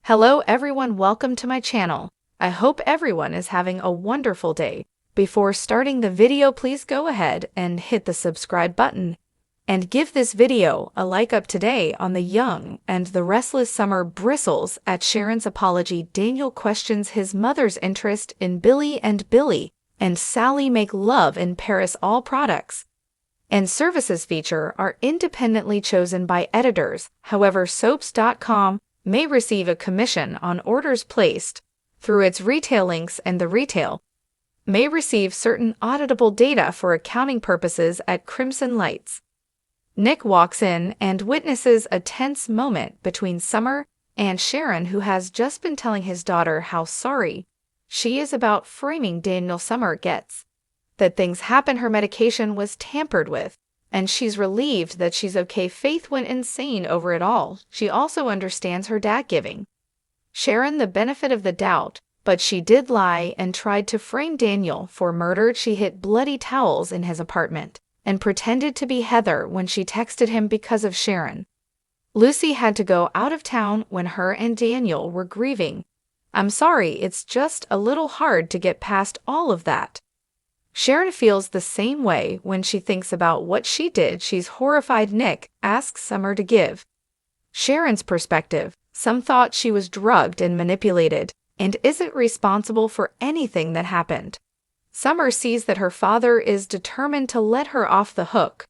Hello everyone, welcome to my channel. I hope everyone is having a wonderful day. Before starting the video, please go ahead and hit the subscribe button and give this video a like. Up today on the young and the restless summer bristles at Sharon's apology. Daniel questions his mother's interest in Billy and Sally make love in Paris. All products and services feature are independently chosen by editors. However, soaps.com may receive a commission on orders placed through its retail links, and the retail may receive certain auditable data for accounting purposes at Crimson Lights. Nick walks in and witnesses a tense moment between Summer and Sharon, who has just been telling his daughter how sorry she is about framing Daniel. Summer gets that things happen, her medication was tampered with, and she's relieved that she's okay. Faith went insane over it all. She also understands her dad giving Sharon the benefit of the doubt, but she did lie and tried to frame Daniel for murder. She hid bloody towels in his apartment and pretended to be Heather when she texted him because of Sharon. Lucy had to go out of town when her and Daniel were grieving. I'm sorry, it's just a little hard to get past all of that. Sharon feels the same way when she thinks about what she did. She's horrified. Nick asks Summer to give Sharon's perspective. Some thought she was drugged and manipulated and isn't responsible for anything that happened. Summer sees that her father is determined to let her off the hook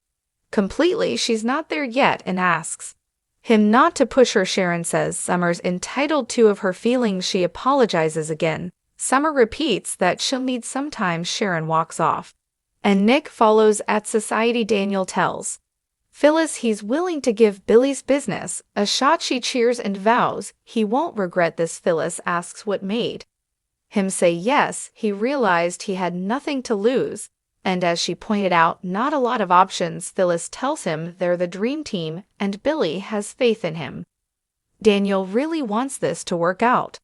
completely. She's not there yet and asks him not to push her. Sharon says Summer's entitled to of her feelings. She apologizes again. Summer repeats that she'll need some time. Sharon walks off, and Nick follows at society. Daniel tells Phyllis he's willing to give Billy's business a shot. She cheers and vows he won't regret this. Phyllis asks what made him say yes. He realized he had nothing to lose, and as she pointed out, not a lot of options. Phyllis tells him they're the dream team and Billy has faith in him. Daniel really wants this to work out.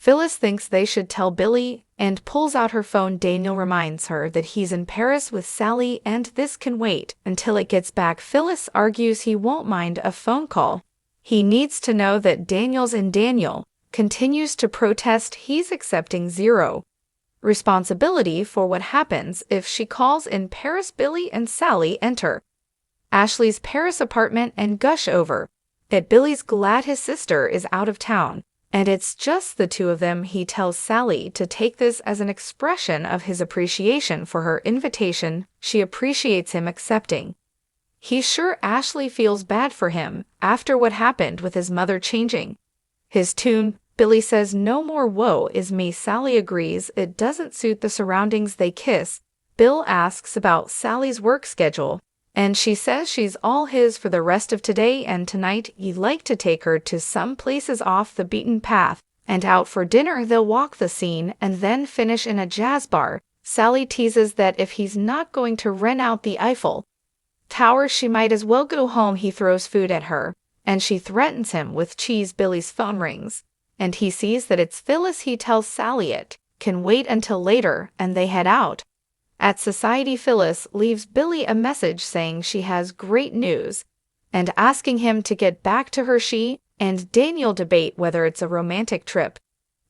Phyllis thinks they should tell Billy and pulls out her phone. Daniel reminds her that he's in Paris with Sally and this can wait until it gets back. Phyllis argues he won't mind a phone call. He needs to know that Daniel's in. Daniel continues to protest. He's accepting zero responsibility for what happens if she calls in Paris. Billy and Sally enter Ashley's Paris apartment and gush over that Billy's glad his sister is out of town and it's just the two of them. He tells Sally to take this as an expression of his appreciation for her invitation. She appreciates him accepting. He's sure Ashley feels bad for him after what happened with his mother changing his tune. Billy says no more woe is me. Sally agrees it doesn't suit the surroundings. They kiss. Bill asks about Sally's work schedule, and she says she's all his for the rest of today and tonight. He'd like to take her to some places off the beaten path and out for dinner. They'll walk the scene and then finish in a jazz bar. Sally teases that if he's not going to rent out the Eiffel Tower, she might as well go home. He throws food at her, and she threatens him with cheese. Billy's phone rings, and he sees that it's Phyllis. He tells Sally it can wait until later, and they head out. At society, Phyllis leaves Billy a message saying she has great news and asking him to get back to her. She and Daniel debate whether it's a romantic trip.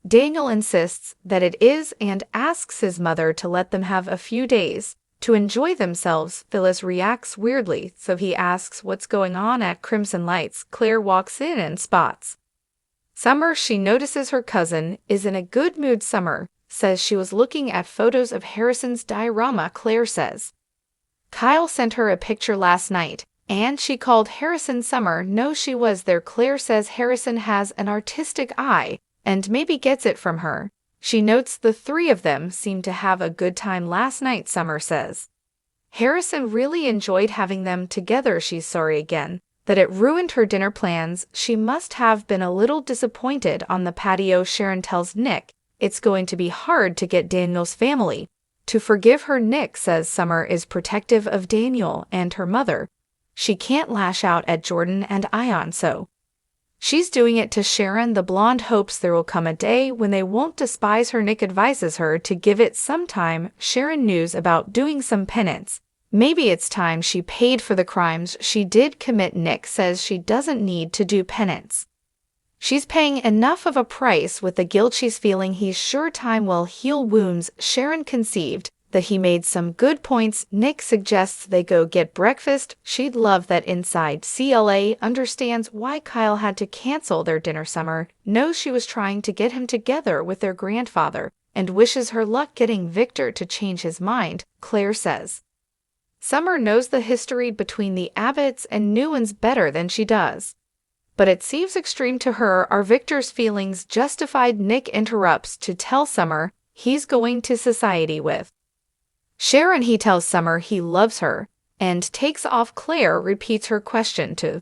Daniel insists that it is and asks his mother to let them have a few days to enjoy themselves. Phyllis reacts weirdly, so he asks what's going on at Crimson Lights. Claire walks in and spots Summer. She notices her cousin is in a good mood. Summer says she was looking at photos of Harrison's diorama. Claire says Kyle sent her a picture last night, and she called Harrison. Summer knows she was there. Claire says Harrison has an artistic eye and maybe gets it from her. She notes the three of them seemed to have a good time last night. Summer says Harrison really enjoyed having them together. She's sorry again that it ruined her dinner plans. She must have been a little disappointed on the patio. Sharon tells Nick it's going to be hard to get Daniel's family to forgive her. Nick says Summer is protective of Daniel and her mother. She can't lash out at Jordan and Ion, so she's doing it to Sharon. The blonde hopes there will come a day when they won't despise her. Nick advises her to give it some time. Sharon news about doing some penance. Maybe it's time she paid for the crimes she did commit. Nick says she doesn't need to do penance. She's paying enough of a price with the guilt she's feeling. He's sure time will heal wounds. Sharon conceived that he made some good points. Nick suggests they go get breakfast. She'd love that inside. CLA understands why Kyle had to cancel their dinner. Summer knows she was trying to get him together with their grandfather and wishes her luck getting Victor to change his mind, Claire says. Summer knows the history between the Abbotts and Newlands better than she does. But it seems extreme to her. Are Victor's feelings justified? Nick interrupts to tell Summer he's going to society with Sharon. He tells Summer he loves her and takes off. Claire repeats her question to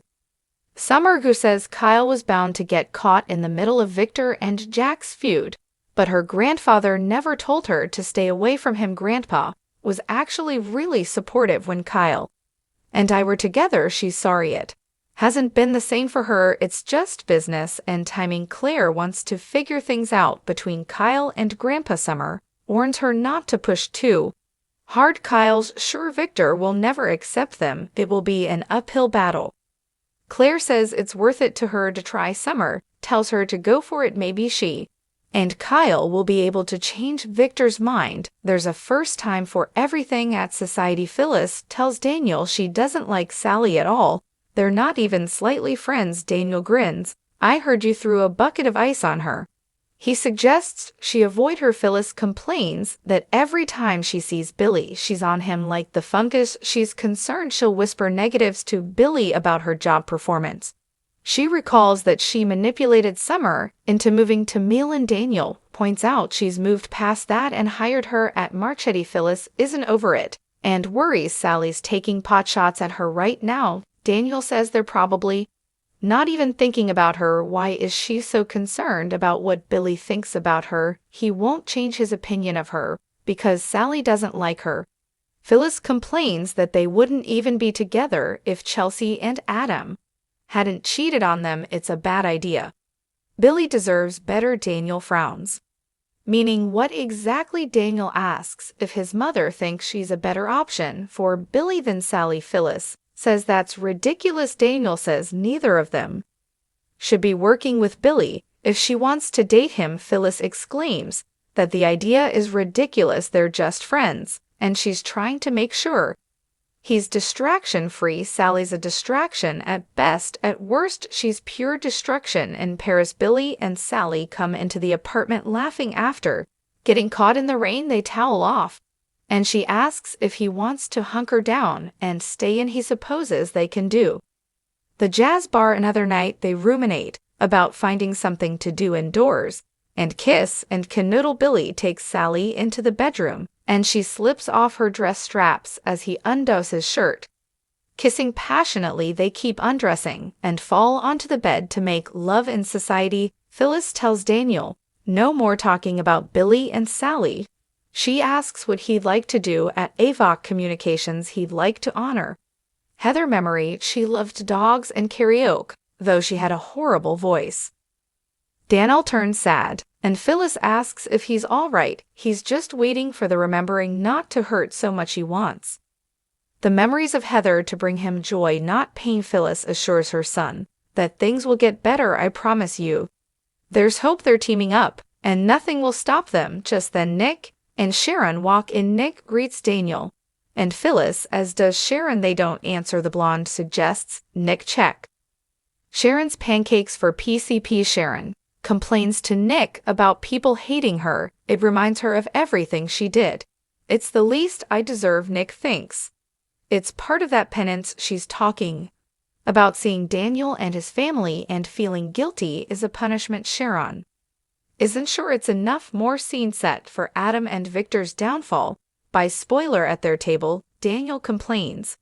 Summer, who says Kyle was bound to get caught in the middle of Victor and Jack's feud, but her grandfather never told her to stay away from him. Grandpa was actually really supportive when Kyle and I were together. She's sorry it hasn't been the same for her. It's just business and timing. Claire wants to figure things out between Kyle and Grandpa. Summer warns her not to push too hard. Kyle's sure Victor will never accept them. It will be an uphill battle. Claire says it's worth it to her to try. Summer tells her to go for it. Maybe she and Kyle will be able to change Victor's mind. There's a first time for everything at society. Phyllis tells Daniel she doesn't like Sally at all. They're not even slightly friends. Daniel grins. I heard you threw a bucket of ice on her. He suggests she avoid her. Phyllis complains that every time she sees Billy, she's on him like the fungus. She's concerned she'll whisper negatives to Billy about her job performance. She recalls that she manipulated Summer into moving to Milan. Daniel points out she's moved past that and hired her at Marchetti. Phyllis isn't over it and worries Sally's taking pot shots at her right now. Daniel says they're probably not even thinking about her. Why is she so concerned about what Billy thinks about her? He won't change his opinion of her because Sally doesn't like her. Phyllis complains that they wouldn't even be together if Chelsea and Adam hadn't cheated on them. It's a bad idea. Billy deserves better. Daniel frowns. Meaning what exactly? Daniel asks if his mother thinks she's a better option for Billy than Sally. Phyllis says that's ridiculous. Daniel says neither of them should be working with Billy if she wants to date him. Phyllis exclaims that the idea is ridiculous. They're just friends, and she's trying to make sure he's distraction-free. Sally's a distraction at best. At worst, she's pure destruction. In Paris, Billy and Sally come into the apartment laughing. After getting caught in the rain, they towel off, and she asks if he wants to hunker down and stay in. He supposes they can do the jazz bar another night. They ruminate about finding something to do indoors and kiss and canoodle. Billy takes Sally into the bedroom, and she slips off her dress straps as he undoes his shirt. Kissing passionately, they keep undressing and fall onto the bed to make love. In society, Phyllis tells Daniel no more talking about Billy and Sally. She asks what he'd like to do at AVOC Communications. He'd like to honor Heather memory. She loved dogs and karaoke, though she had a horrible voice. Daniel turns sad, and Phyllis asks if he's all right. He's just waiting for the remembering not to hurt so much. He wants the memories of Heather to bring him joy, not pain. Phyllis assures her son that things will get better. I promise you. There's hope. They're teaming up, and nothing will stop them. Just then Nick and Sharon walk in. Nick greets Daniel and Phyllis, as does Sharon. They don't answer. The blonde suggests Nick check Sharon's pancakes for PCP. Sharon complains to Nick about people hating her. It reminds her of everything she did. It's the least I deserve, Nick thinks. It's part of that penance. She's talking about seeing Daniel and his family and feeling guilty is a punishment. Sharon isn't sure it's enough. More scene set for Adam and Victor's downfall by spoiler. At their table, Daniel complains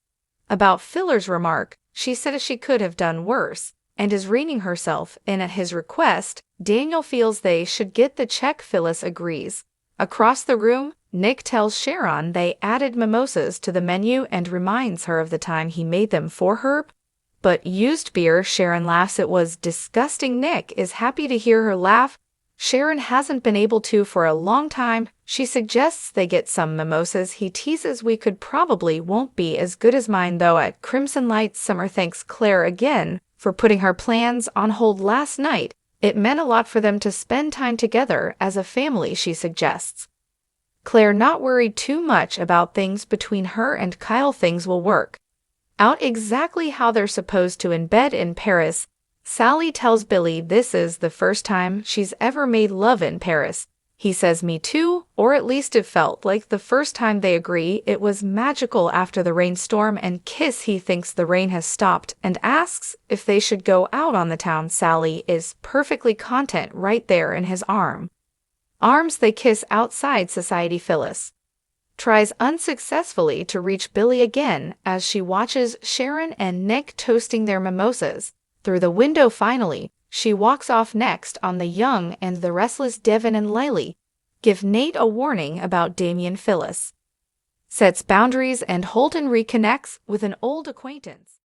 about Filler's remark. She said she could have done worse and is reining herself in. At his request, Daniel feels they should get the check. Phyllis agrees. Across the room, Nick tells Sharon they added mimosas to the menu and reminds her of the time he made them for her, but used beer. Sharon laughs. It was disgusting. Nick is happy to hear her laugh. Sharon hasn't been able to for a long time. She suggests they get some mimosas. He teases we could probably won't be as good as mine though. At Crimson Lights, Summer thanks Claire again for putting her plans on hold last night It meant a lot for them to spend time together as a family, she suggests. Claire not worried too much about things between her and Kyle. Things will work out exactly how they're supposed to in bed in Paris. Sally tells Billy this is the first time she's ever made love in Paris. He says me too, or at least it felt like the first time. They agree it was magical after the rainstorm and kiss. He thinks the rain has stopped and asks if they should go out on the town. Sally is perfectly content right there in his arms. They kiss outside society. Phyllis tries unsuccessfully to reach Billy again as she watches Sharon and Nick toasting their mimosas through the window. Finally, she walks off. Next on the Young and the Restless, Devin and Lily give Nate a warning about Damien. Phyllis sets boundaries and Holden reconnects with an old acquaintance.